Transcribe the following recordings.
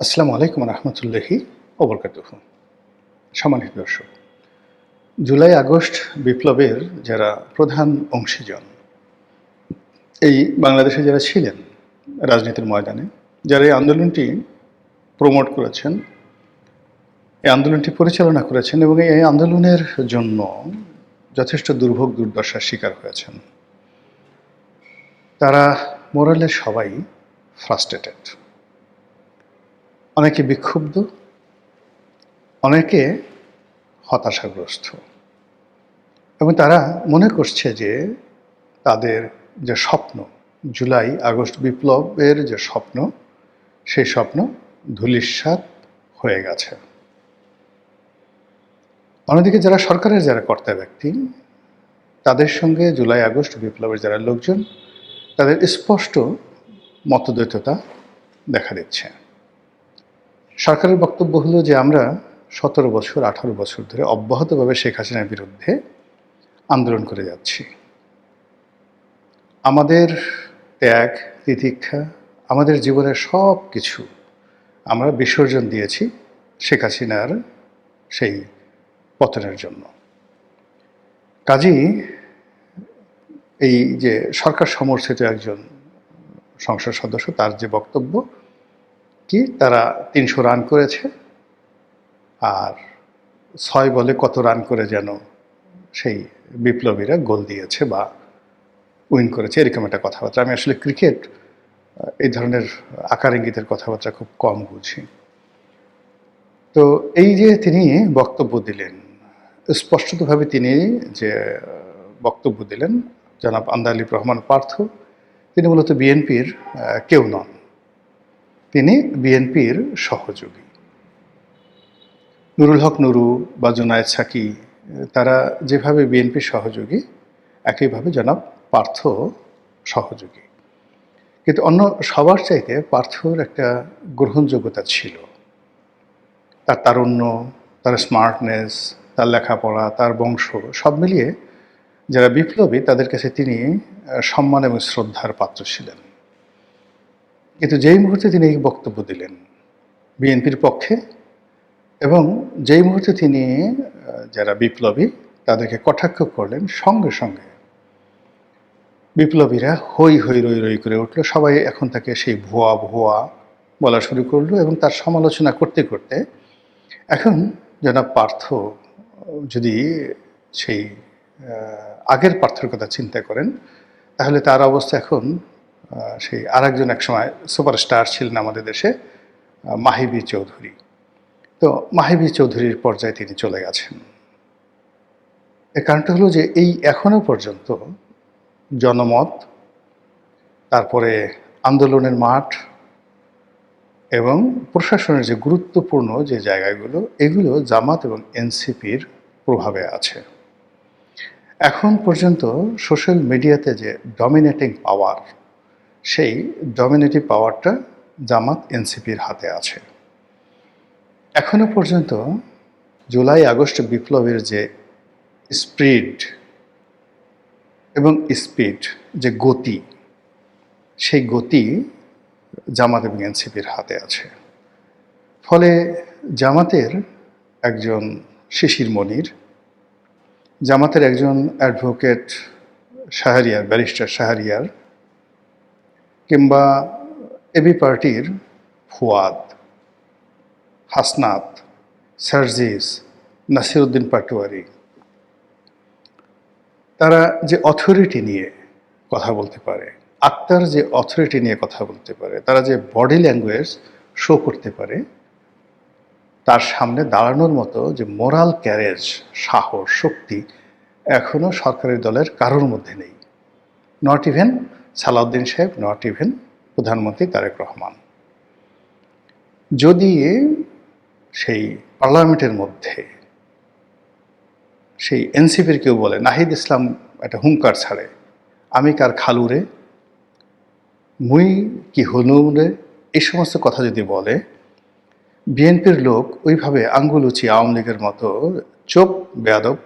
আসসালামু আলাইকুম রহমতুল্লাহি ওবরকাতুহু। সম্মানিত দর্শক, জুলাই আগস্ট বিপ্লবের যারা প্রধান অংশীজন, এই বাংলাদেশে যারা ছিলেন রাজনীতির ময়দানে, যারা এই আন্দোলনটি প্রমোট করেছেন, এই আন্দোলনটি পরিচালনা করেছেন এবং এই আন্দোলনের জন্য যথেষ্ট দুর্ভোগ দুর্দশার শিকার হয়েছেন, তারা মোরালে সবাই ফ্রাস্ট্রেটেড। অনেকে বিক্ষুব্ধ, অনেকে হতাশাগ্রস্ত এবং তারা মনে করছে যে তাদের যে স্বপ্ন, জুলাই আগস্ট বিপ্লবের যে স্বপ্ন, সেই স্বপ্ন ধূলিসাৎ হয়ে গেছে। অন্যদিকে যারা সরকারের যারা কর্তা ব্যক্তি, তাদের সঙ্গে জুলাই আগস্ট বিপ্লবের যারা লোকজন, তাদের স্পষ্ট মতদ্বৈততা দেখা দিচ্ছে। সরকারের বক্তব্য হলো যে আমরা 17 বছর 18 বছর ধরে অব্যাহতভাবে শেখ হাসিনার বিরুদ্ধে আন্দোলন করে যাচ্ছি। আমাদের ত্যাগ তিতিক্ষা, আমাদের জীবনের সব কিছু আমরা বিসর্জন দিয়েছি শেখ হাসিনার সেই পতনের জন্য। কাজেই এই যে সরকার সমর্থিত একজন সংসদ সদস্য, তার যে বক্তব্য কি, তারা 300 রান করেছে আর 6 বলে কত রান করে যেন সেই বিপ্লবীরা গোল দিয়েছে বা উইন করেছে, এরকম একটা কথাবার্তা। আমি আসলে ক্রিকেট এই ধরনের আকার ইঙ্গিতের কথাবার্তা খুব কম বুঝি। তো এই যে তিনি বক্তব্য দিলেন, স্পষ্টতভাবে তিনি যে বক্তব্য দিলেন, জনাব আন্দালিব রহমান পার্থ, তিনি মূলত বিএনপির কেউ নন, তিনি বিএনপির সহযোগী। নুরুল হক নুরু বা জুনায়েদ সাকি, তারা যেভাবে বিএনপির সহযোগী, একইভাবে জনাব পার্থ সহযোগী। কিন্তু অন্য সবার চাইতে পার্থর একটা গ্রহণযোগ্যতা ছিল, তার তারুণ্য, তার স্মার্টনেস, তার লেখাপড়া, তার বংশ, সব মিলিয়ে যারা বিপ্লবী তাদের কাছে তিনি সম্মান এবং শ্রদ্ধার পাত্র ছিলেন। কিন্তু যেই মুহূর্তে তিনি এই বক্তব্য দিলেন বিএনপির পক্ষে, এবং যেই মুহূর্তে তিনি যারা বিপ্লবী তাদেরকে কটাক্ষ করলেন, সঙ্গে সঙ্গে বিপ্লবীরা হই হই রই রই করে উঠল। সবাই এখন তাকে সেই ভুয়া ভুয়া বলা শুরু করলো এবং তার সমালোচনা করতে করতে এখন জনাব পার্থ যদি সেই আগের পার্থর কথা চিন্তা করেন, তাহলে তার অবস্থা এখন সেই আরেকজন একসময় সুপারস্টার ছিলেন আমাদের দেশে, মাহিবী চৌধুরী। তো মাহিবী চৌধুরীর পর্যায়ে তিনি চলে গেছেন। এর কারণটা হলো যে এই এখনো পর্যন্ত জনমত, তারপরে আন্দোলনের মাঠ এবং প্রশাসনের যে গুরুত্বপূর্ণ যে জায়গাগুলো, এগুলো জামাত এবং এনসিপির প্রভাবে আছে। এখন পর্যন্ত সোশ্যাল মিডিয়াতে যে ডমিনেটিং পাওয়ার, সেই ডমিনেটিং পাওয়ারটা জামাত এনসিপির হাতে আছে। এখনো পর্যন্ত জুলাই আগস্ট বিপ্লবের যে স্পিড এবং স্পিড, যে গতি, সেই গতি জামাত এবং এনসিপির হাতে আছে। ফলে জামাতের একজন শিশির মনির, জামাতের একজন অ্যাডভোকেট শাহরিয়ার, ব্যারিস্টার শাহরিয়ার, কিংবা এবি পার্টির ফুয়াদ, হাসনাত, সার্জিস, নাসিরউদ্দিন পাটোয়ারি, তারা যে অথরিটি নিয়ে কথা বলতে পারে, আক্তার যে অথরিটি নিয়ে কথা বলতে পারে, তারা যে বডি ল্যাঙ্গুয়েজ শো করতে পারে, তার সামনে দাঁড়ানোর মতো যে মোরাল ক্যারেজ, সাহস, শক্তি এখনও সরকারি দলের কারোর মধ্যে নেই। নট ইভেন সালাউদ্দিন সাহেব, নট ইভেন প্রধানমন্ত্রী তারেক রহমান। যদি সেই পার্লামেন্টের মধ্যে সেই এনসিপির কেউ বলে, নাহিদ ইসলাম একটা হুঙ্কার ছাড়ে, আমি কার খালুরে, মুই কি হনুরে, এই সমস্ত কথা যদি বলে, বিএনপির লোক ওইভাবে আঙ্গুল উঁচিয়ে আওয়ামী লীগের মতো চোপ বেয়াদব,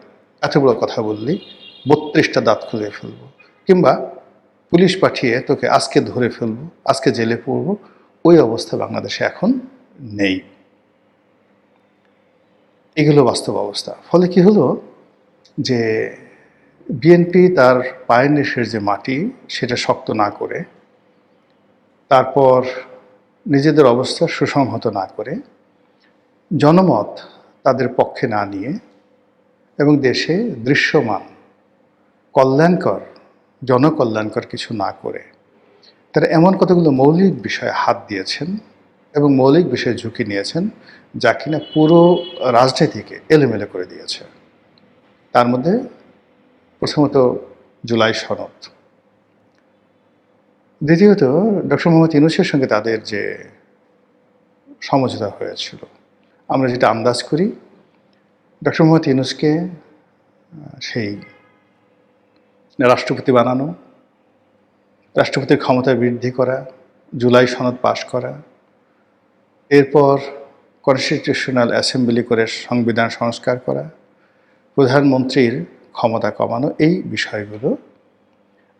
এত বড় কথা বললি 32টা দাঁত খুলে ফেলবো, কিংবা পুলিশ পাঠিয়ে তোকে আজকে ধরে ফেলবো, আজকে জেলে পড়বো, ওই অবস্থা বাংলাদেশে এখন নেই। এগুলো বাস্তব অবস্থা। ফলে কি হলো যে বিএনপি তার পায়ের নিচের যে মাটি সেটা শক্ত না করে, তারপর নিজেদের অবস্থা সুসংহত না করে, জনমত তাদের পক্ষে না নিয়ে এবং দেশে দৃশ্যমান কল্যাণকর জনকল্যাণকর কিছু না করে তারা এমন কতগুলো মৌলিক বিষয়ে হাত দিয়েছেন এবং মৌলিক বিষয়ে ঝুঁকি নিয়েছেন যা কিনা পুরো রাজনীতিকে এলোমেলো করে দিয়েছে। তার মধ্যে প্রথমত জুলাই সনদ, দ্বিতীয়ত ডক্টর মোহাম্মদ ইউনূসের সঙ্গে তাদের যে সমঝোতা হয়েছিল, আমরা যেটা আন্দাজ করি ডক্টর মোহাম্মদ ইউনূসকে সেই রাষ্ট্রপতি বানানো, রাষ্ট্রপতির ক্ষমতা বৃদ্ধি করা, জুলাই সনদ পাশ করা, এরপর কনস্টিটিউশনাল অ্যাসেম্বলি করে সংবিধান সংস্কার করা, প্রধানমন্ত্রীর ক্ষমতা কমানো, এই বিষয়গুলো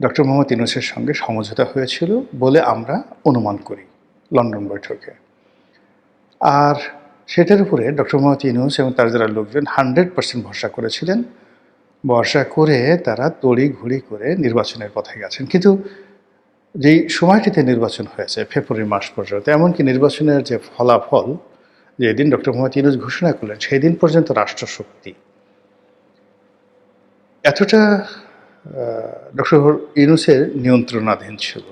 ডক্টর মোহাম্মদ ইউনূসের সঙ্গে সমঝোতা হয়েছিল বলে আমরা অনুমান করি লন্ডন বৈঠকে। আর সেটার উপরে ডক্টর মোহাম্মদ ইউনূস এবং তার যারা লোকজন 100% ভরসা করেছিলেন। ভরসা করে তারা তড়িঘড়ি করে নির্বাচনের পথে গেছেন। কিন্তু যেই সময়টিতে নির্বাচন হয়েছে ফেব্রুয়ারি মাস পর্যন্ত, এমনকি নির্বাচনের যে ফলাফল যেদিন ডক্টর মোহাম্মদ ইউনূস ঘোষণা করলেন সেই দিন পর্যন্ত রাষ্ট্রশক্তি এতটা ডক্টর ইউনূসের নিয়ন্ত্রণাধীন ছিল।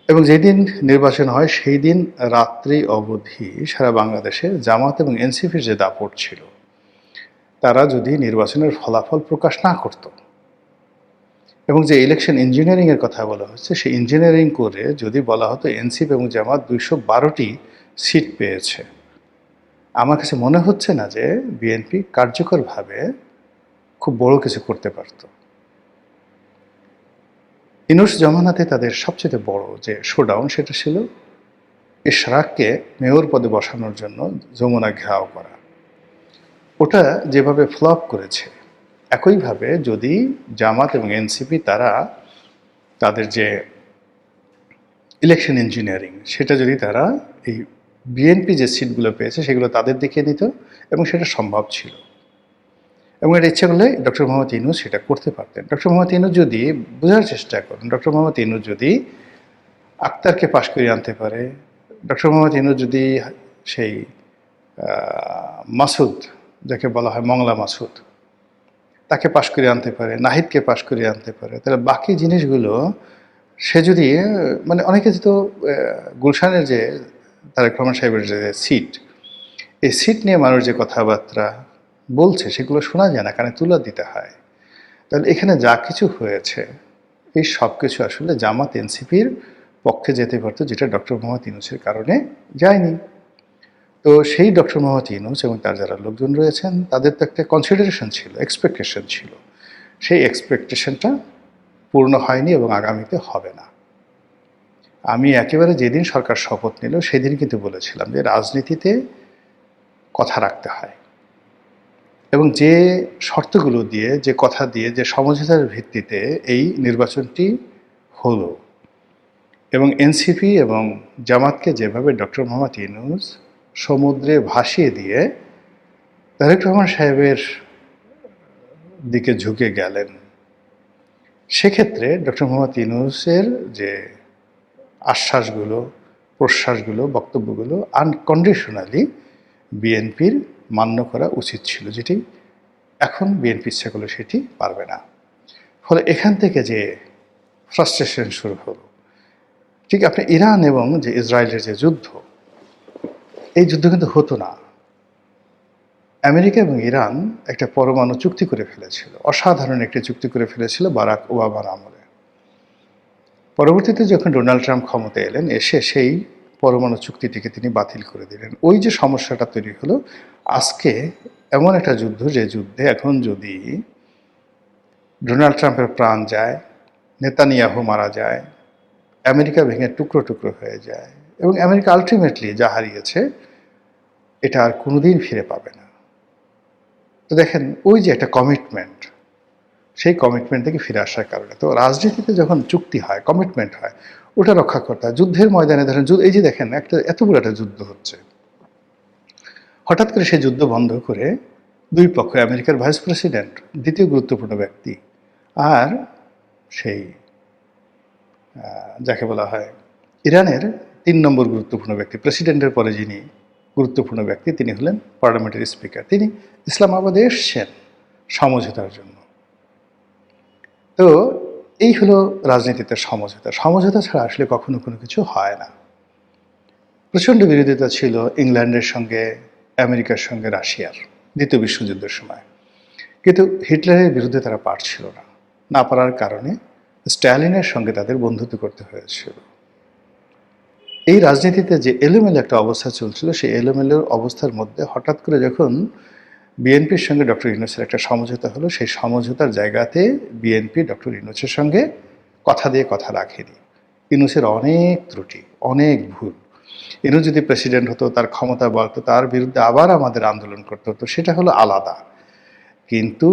এবং যেদিন নির্বাচন হয় সেই দিন রাত্রি অবধি সারা বাংলাদেশে জামাত এবং এনসিপির যে দাপট ছিল, তারা যদি নির্বাচনের ফলাফল প্রকাশ না করত এবং যে ইলেকশন ইঞ্জিনিয়ারিংয়ের কথা বলা হচ্ছে সেই ইঞ্জিনিয়ারিং করে যদি বলা হতো এনসিপি এবং জামাত 212টি সিট পেয়েছে, আমার কাছে মনে হচ্ছে না যে বিএনপি কার্যকরভাবে খুব বড় কিছু করতে পারত। ইউনূস জমানাতে তাদের সবচেয়ে বড় যে শোডাউন সেটা ছিল ইশরাককে মেয়র পদে বসানোর জন্য যমুনা ঘেরাও করা। ওটা যেভাবে ফ্লপ করেছে, একইভাবে যদি জামাত এবং এনসিপি তারা তাদের যে ইলেকশন ইঞ্জিনিয়ারিং সেটা যদি তারা এই বিএনপি যে সিটগুলো পেয়েছে সেগুলো তাদের দিকে দিত এবং সেটা সম্ভব ছিল এবং এটা ইচ্ছে করলে ডক্টর মোহাম্মদ ইউনূস সেটা করতে পারতেন। ডক্টর মোহাম্মদ ইউনূস যদি বোঝার চেষ্টা করেন, ডক্টর মোহাম্মদ ইউনূস যদি আক্তারকে পাশ করিয়ে আনতে পারে, ডক্টর মোহাম্মদ ইউনূস যদি সেই মাসুদ, যাকে বলা হয় মংলা মাসুদ, তাকে পাশ করে আনতে পারে, নাহিদকে পাশ করে আনতে পারে, তাহলে বাকি জিনিসগুলো সে যদি মানে অনেকে তো গুলশানের যে তারেক রহমান সাহেবের যে সিট, এই সিট নিয়ে মানুষ যে কথাবার্তা বলছে সেগুলো শোনা যায় না, কানে তুলা দিতে হয়। তাহলে এখানে যা কিছু হয়েছে এই সব কিছু আসলে জামাত এনসিপির পক্ষে যেতে পারতো, যেটা ডক্টর মোহাম্মদ ইউনূসের কারণে যায়নি। তো সেই ডক্টর মোহাম্মদ ইউনূস এবং তার যারা লোকজন রয়েছেন তাদের তো একটা কনসিডারেশন ছিল, এক্সপেকটেশন ছিল, সেই এক্সপেকটেশনটা পূর্ণ হয়নি এবং আগামীতে হবে না। আমি একেবারে যেদিন সরকার শপথ নিল সেদিন কিন্তু বলেছিলাম যে রাজনীতিতে কথা রাখতে হয় এবং যে শর্তগুলো দিয়ে, যে কথা দিয়ে, যে সমঝোতার ভিত্তিতে এই নির্বাচনটি হলো এবং এনসিপি এবং জামাতকে যেভাবে ডক্টর মোহাম্মদ ইউনূস সমুদ্রে ভাসিয়ে দিয়ে তারেক রহমান সাহেবের দিকে ঝুঁকে গেলেন, সেক্ষেত্রে ডক্টর মোহাম্মদ ইউনূসের যে আশ্বাসগুলো, প্রশ্বাসগুলো, বক্তব্যগুলো আনকন্ডিশনালি বিএনপির মান্য করা উচিত ছিল, যেটি এখন বিএনপি ইচ্ছা করলে সেটি পারবে না। ফলে এখান থেকে যে ফ্রাস্ট্রেশন শুরু হলো, ঠিক আপনি ইরান এবং যে ইসরায়েলের যে যুদ্ধ, এই যুদ্ধ কিন্তু হতো না। আমেরিকা এবং ইরান একটা পরমাণু চুক্তি করে ফেলেছিল, অসাধারণ একটি চুক্তি করে ফেলেছিল বারাক ওবামার আমলে। পরবর্তীতে যখন ডোনাল্ড ট্রাম্প ক্ষমতায় এলেন, এসে সেই পরমাণু চুক্তিটিকে তিনি বাতিল করে দিলেন। ওই যে সমস্যাটা তৈরি হলো, আজকে এমন একটা যুদ্ধ, যে যুদ্ধে এখন যদি ডোনাল্ড ট্রাম্পের প্রাণ যায়, নেতানিয়াহু মারা যায়, আমেরিকা ভেঙে টুকরো টুকরো হয়ে যায় এবং আমেরিকা আলটিমেটলি যা হারিয়েছে এটা আর কোনোদিন ফিরে পাবে না। তো দেখেন, ওই যে একটা কমিটমেন্ট, সেই কমিটমেন্ট থেকে ফিরে আসার কারণে, তো রাজনীতিতে যখন চুক্তি হয়, কমিটমেন্ট হয়, ওটা রক্ষা করতে হয়। যুদ্ধের ময়দানে ধরেন এই যে দেখেন একটা এত বড় একটা যুদ্ধ হচ্ছে, হঠাৎ করে সেই যুদ্ধ বন্ধ করে দুই পক্ষ, আমেরিকার ভাইস প্রেসিডেন্ট দ্বিতীয় গুরুত্বপূর্ণ ব্যক্তি, আর সেই যাকে বলা হয় ইরানের ৩ নম্বর গুরুত্বপূর্ণ ব্যক্তি, প্রেসিডেন্টের পরে যিনি গুরুত্বপূর্ণ ব্যক্তি তিনি হলেন পার্লামেন্টের স্পিকার। তিনি ইসলামাবাদে এসছেন সমঝোতার জন্য। তো এই হলো রাজনীতিতে সমঝোতা। সমঝোতা ছাড়া আসলে কখনো কোনো কিছু হয় না। প্রচণ্ড বিরোধিতা ছিল ইংল্যান্ডের সঙ্গে, আমেরিকার সঙ্গে রাশিয়ার দ্বিতীয় বিশ্বযুদ্ধের সময়, কিন্তু হিটলারের বিরুদ্ধে তারা পারছিল না। না পারার কারণে স্ট্যালিনের সঙ্গে তাদের বন্ধুত্ব করতে হয়েছিল। এই রাজনীতিতে যে এলোমেলো একটা অবস্থা চলছিল, সেই এলোমেলো অবস্থার মধ্যে হঠাৎ করে যখন বিএনপির সঙ্গে ডক্টর ইউনূসের একটা সমঝোতা হলো, সেই সমঝোতার জায়গাতে বিএনপি ডক্টর ইউনূসের সঙ্গে কথা দিয়ে কথা রাখেনি। ইউনূসের অনেক ত্রুটি, অনেক ভুল। ইউনূস যদি প্রেসিডেন্ট হতো, তার ক্ষমতা বাড়তো, তার বিরুদ্ধে আবার আমাদের আন্দোলন করতে হতো, সেটা হলো আলাদা। কিন্তু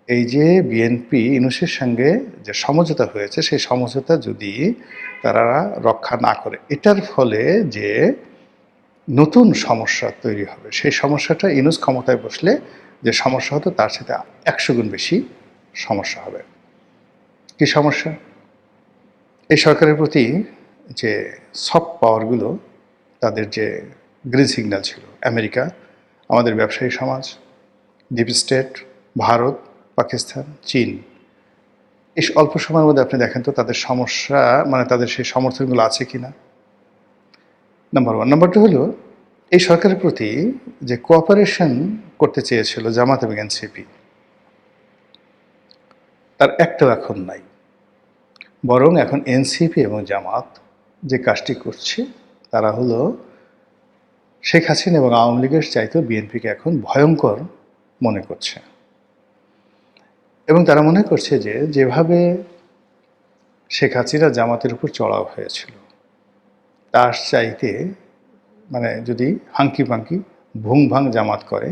এই যে বিএনপি ইউনূসের সঙ্গে যে সমঝোতা হয়েছে, সেই সমঝোতা যদি তারা রক্ষা না করে, এটার ফলে যে নতুন সমস্যা তৈরি হবে, সেই সমস্যাটা ইউনূস ক্ষমতায় বসলে যে সমস্যা হতো তার সাথে ১০০ গুণ বেশি সমস্যা হবে। কি সমস্যা? এই সরকারের প্রতি যে সফট পাওয়ারগুলো, তাদের যে গ্রিন সিগন্যাল ছিল, আমেরিকা, আমাদের ব্যবসায়ী সমাজ, ডিপ স্টেট, ভারত, পাকিস্তান, চীন, এই অল্প সময়ের মধ্যে আপনি দেখেন তো তাদের সমস্যা, মানে তাদের সেই সমর্থনগুলো আছে কি না। Number one. নাম্বার টু হলো এই সরকারের প্রতি যে কোঅপারেশন করতে চেয়েছিল জামাত এবং এনসিপি, তার একটাও এখন নাই। বরং এখন এনসিপি এবং জামাত যে কাজটি করছে, তারা হলো শেখ হাসিনা এবং আওয়ামী লীগের চাইতেও বিএনপিকে এখন ভয়ঙ্কর মনে করছে। এবং তারা মনে করছে যে যেভাবে শেখ হাসিনা জামাতের উপর চড়াও হয়েছিল, তার চাইতে মানে যদি হাঙ্কি পাঙ্কি ভুং ভাং জামাত করে,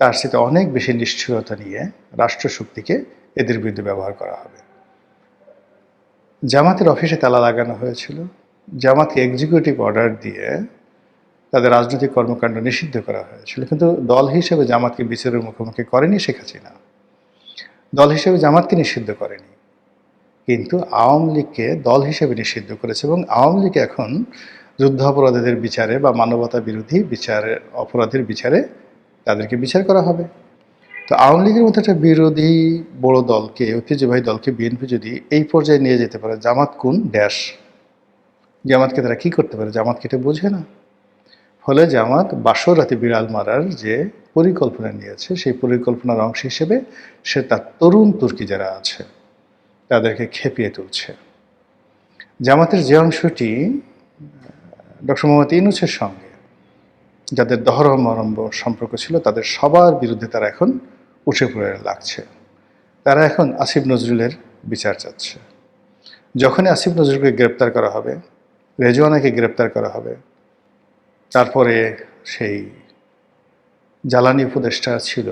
তার সাথে অনেক বেশি নিষ্ঠুরতা নিয়ে রাষ্ট্রশক্তিকে এদের বিরুদ্ধে ব্যবহার করা হবে। জামাতের অফিসে তালা লাগানো হয়েছিল, জামাতকে এক্সিকিউটিভ অর্ডার দিয়ে তাদের রাজনৈতিক কর্মকাণ্ড নিষিদ্ধ করা হয়েছিল, কিন্তু দল হিসেবে জামাতকে বিচারের মুখোমুখি করেনি শেখ হাসিনা, দল হিসেবে জামাতকে নিষিদ্ধ করেনি, কিন্তু আওয়ামী লীগকে দল হিসেবে নিষিদ্ধ করেছে। এবং আওয়ামী লীগ এখন যুদ্ধ অপরাধীদের বিচারে বা মানবতা বিরোধী বিচারের অপরাধের বিচারে তাদেরকে বিচার করা হবে। তো আওয়ামী লীগের মতো একটা বিরোধী বড় দলকে, ঐতিহ্যবাহী দলকে বিএনপি যদি এই পর্যায়ে নিয়ে যেতে পারে, জামাত কোন ড্যাশ, জামাতকে তারা কী করতে পারে? জামাতকে এটা বোঝে না। ফলে জামাত বাসর রাতে বিড়াল মারার যে পরিকল্পনা নিয়েছে, সেই পরিকল্পনার অংশ হিসেবে সে তার তরুণ তুর্কি যারা আছে তাদেরকে খেপিয়ে তুলছে। জামাতের যে অংশটি ডক্টর মোহাম্মদ ইউনূসের সঙ্গে যাদের দহরমরম্ব সম্পর্ক ছিল, তাদের সবার বিরুদ্ধে তারা এখন উঠে পড়ে লাগছে। তারা এখন আসিফ নজরুলের বিচার চাচ্ছে। যখনই আসিফ নজরুলকে গ্রেপ্তার করা হবে, রেজওয়ানাকে গ্রেপ্তার করা হবে, তারপরে সেই জ্বালানি উপদেষ্টা ছিল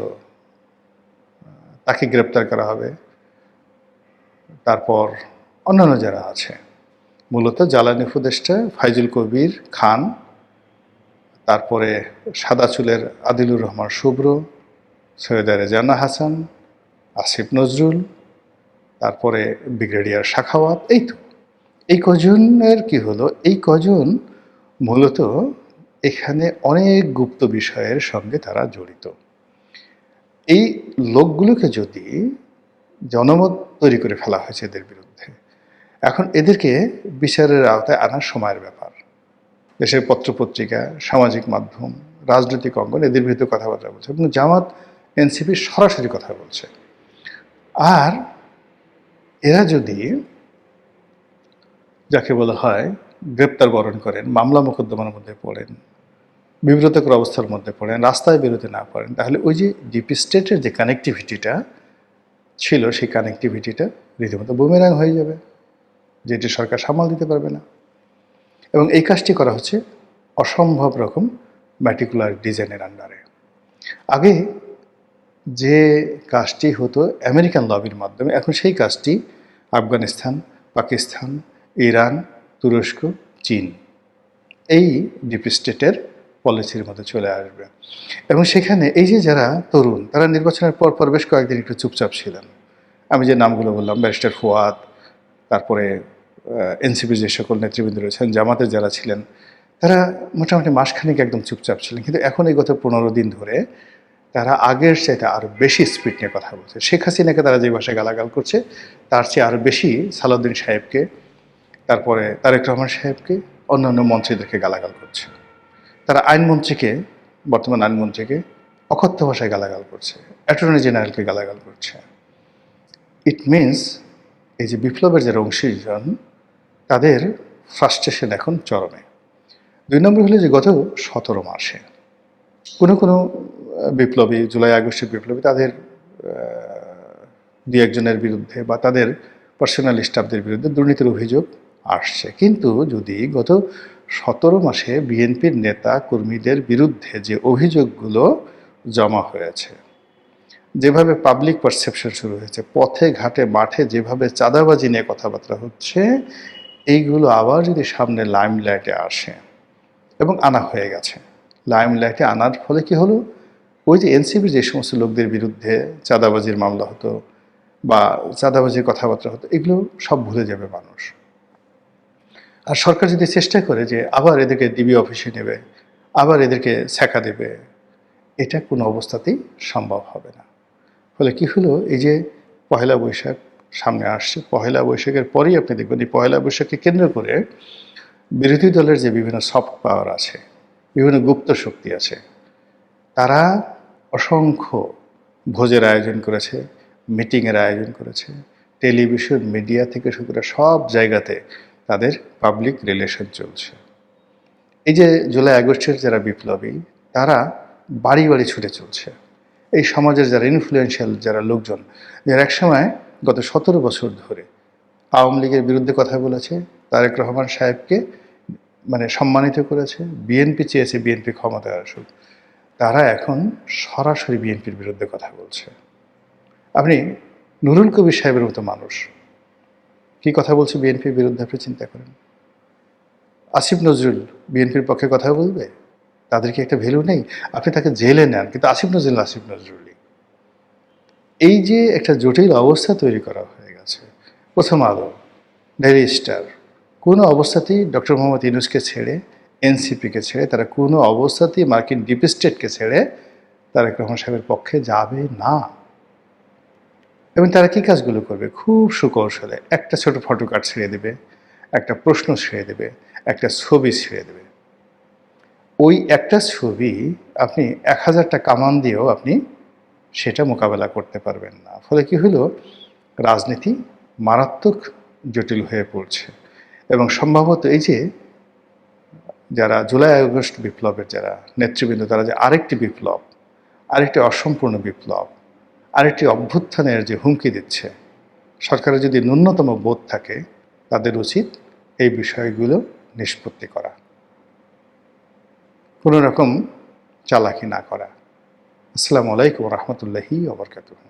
তাকে গ্রেপ্তার করা হবে, তারপর অন্যান্য যারা আছে, মূলত জ্বালানি উপদেষ্টা ফাইজুল কবির খান, তারপরে সাদা চুলের আদিলুর রহমান শুভ্র, সৈয়দা রেজানা হাসান, আসিফ নজরুল, তারপরে ব্রিগেডিয়ার সাখাওয়াত, এই কজনের কি হলো, এই কজন মূলত এখানে অনেক গুপ্ত বিষয়ের সঙ্গে তারা জড়িত। এই লোকগুলোকে যদি জনমত তৈরি করে ফেলা হয়েছে এদের বিরুদ্ধে, এখন এদেরকে বিচারের আওতায় আনার সময়ের ব্যাপার। দেশের পত্রপত্রিকা, সামাজিক মাধ্যম, রাজনৈতিক অঙ্গন এদের বিরুদ্ধে কথাবার্তা বলছে, এবং জামাত এনসিপি সরাসরি কথা বলছে। আর এরা যদি যাকে বলা হয় গ্রেপ্তার বরণ করেন, মামলা মোকদ্দমার মধ্যে পড়েন, বিব্রতকর অবস্থার মধ্যে পড়েন, রাস্তায় বেরোতে না পারেন, তাহলে ওই যে ডিপ স্টেটের যে কানেক্টিভিটিটা ছিল, সেই কানেক্টিভিটিটা রীতিমতো বুমেরাং হয়ে যাবে, যেটি সরকার সামাল দিতে পারবে না। এবং এই কাজটি করা হচ্ছে অসম্ভব রকম ম্যাটিকুলার ডিজাইনের আন্ডারে। আগে যে কাজটি হতো আমেরিকান লবির মাধ্যমে, এখন সেই কাজটি আফগানিস্তান, পাকিস্তান, ইরান, তুরস্ক, চীন এই ডিপ স্টেটের পলিসির মধ্যে চলে আসবে। এবং সেখানে এই যে যারা তরুণ, তারা নির্বাচনের পর বেশ কয়েকদিন একটু চুপচাপ ছিলেন। আমি যে নামগুলো বললাম, ব্যারিস্টার ফুয়াদ, তারপরে এনসিপির যে সকল নেতৃবৃন্দ রয়েছেন, জামাতের যারা ছিলেন, তারা মোটামুটি মাসখানেক একদম চুপচাপ ছিলেন। কিন্তু এখন এই গত 15 দিন ধরে তারা আগের চাইতে আরও বেশি স্পিড নিয়ে কথা বলছে। শেখ হাসিনাকে তারা যে ভাষায় গালাগাল করছে, তার চেয়ে আরও বেশি সালাউদ্দিন সাহেবকে, তারপরে তারেক রহমান সাহেবকে, অন্যান্য মন্ত্রীদেরকে গালাগাল করছে। তারা আইনমন্ত্রীকে, বর্তমান আইনমন্ত্রীকে অকথ্য ভাষায় গালাগাল করছে, অ্যাটর্নি জেনারেলকে গালাগাল করছে। ইট মিনস এই যে বিপ্লবের যারা অংশীজন, তাদের ফ্রাস্ট্রেশন এখন চরমে। 2 নম্বর হলো যে গত 17 মাসে কোনো বিপ্লবী, জুলাই আগস্টের বিপ্লবী, তাদের দু একজনের বিরুদ্ধে বা তাদের পার্সোনাল স্টাফদের বিরুদ্ধে দুর্নীতির অভিযোগ আসছে। কিন্তু যদি গত 17 মাসে বিএনপির নেতা কর্মীদের বিরুদ্ধে যে অভিযোগগুলো জমা হয়েছে, যেভাবে পাবলিক পারসেপশন শুরু হয়েছে, পথে ঘাটে মাঠে যেভাবে চাঁদাবাজি নিয়ে কথাবার্তা হচ্ছে, এইগুলো আবার যদি সামনে লাইমলাইটে আসে, এবং আনা হয়ে গেছে, লাইমলাইটে আনার ফলে কি হলো, ওই যে এনসিপির যে সমস্ত লোকদের বিরুদ্ধে চাঁদাবাজির মামলা হতো বা চাঁদাবাজির কথাবার্তা হতো, এগুলো সব ভুলে যাবে মানুষ। আর সরকার যদি চেষ্টা করে যে আবার এদেরকে ডিবি অফিসে নেবে, আবার এদেরকে ছ্যাঁকা দেবে, এটা কোনো অবস্থাতেই সম্ভব হবে না। ফলে কি হলো, এই যে পহেলা বৈশাখ সামনে আসছে, পহেলা বৈশাখের পরেই আপনি দেখবেন এই পহেলা বৈশাখকে কেন্দ্র করে বিরোধী দলের যে বিভিন্ন সফট পাওয়ার আছে, বিভিন্ন গুপ্ত শক্তি আছে, তারা অসংখ্য ভোজের আয়োজন করেছে, মিটিংয়ের আয়োজন করেছে, টেলিভিশন, মিডিয়া থেকে শুরু করে সব জায়গাতে তাদের পাবলিক রিলেশন চলছে। এই যে জুলাই আগস্টের যারা বিপ্লবী, তারা বাড়ি বাড়ি ছুটে চলছে। এই সমাজের যারা ইনফ্লুয়েন্সিয়াল যারা লোকজন, যারা একসময় গত 17 বছর ধরে আওয়ামী লীগের বিরুদ্ধে কথা বলেছে, তারেক রহমান সাহেবকে সম্মানিত করেছে, বিএনপি চেয়েছে বিএনপি ক্ষমতায় আসুক, তারা এখন সরাসরি বিএনপির বিরুদ্ধে কথা বলছে। আপনি নুরুল কবির সাহেবের মতো মানুষ কি কথা বলছে বিএনপির বিরুদ্ধে, আপনি চিন্তা করেন। আসিফ নজরুল বিএনপির পক্ষে কথা বলবে? তাদের কি একটা ভ্যালু নেই? আপনি তাকে জেলে নেন, কিন্তু আসিফ নজরুলই। এই যে একটা জটিল অবস্থা তৈরি করা হয়ে গেছে, প্রথম আলো, ডেইলি স্টার কোনো অবস্থাতেই ডক্টর মোহাম্মদ ইউনূসকে ছেড়ে, এনসিপিকে ছেড়ে, তারা কোনো অবস্থাতেই মার্কিন ডিপ স্টেটকে ছেড়ে তারেক রহমান সাহেবের পক্ষে যাবে না। এবং তারা কী কাজগুলো করবে? খুব সুকৌশলে একটা ছোট ফটো কার্ড ছেড়ে দেবে, একটা প্রশ্ন ছেড়ে দেবে, একটা ছবি ছেড়ে দেবে। ওই একটা ছবি আপনি 1000টা কামান দিয়েও আপনি সেটা মোকাবেলা করতে পারবেন না। ফলে কি হলো, রাজনীতি মারাত্মক জটিল হয়ে পড়ছে। এবং সম্ভবত এই যে যারা জুলাই আগস্ট বিপ্লবের যারা নেতৃবৃন্দ, তারা যে আরেকটি বিপ্লব, আরেকটি অসম্পূর্ণ বিপ্লব, আরেকটি অভ্যুত্থানের যে হুমকি দিচ্ছে, সরকারের যদি ন্যূনতম বোধ থাকে, তাদের উচিত এই বিষয়গুলো নিষ্পত্তি করা, কোনো রকম চালাকি না করা। আসসালামু আলাইকুম রহমতুল্লাহি ওয়া বারাকাতুহু।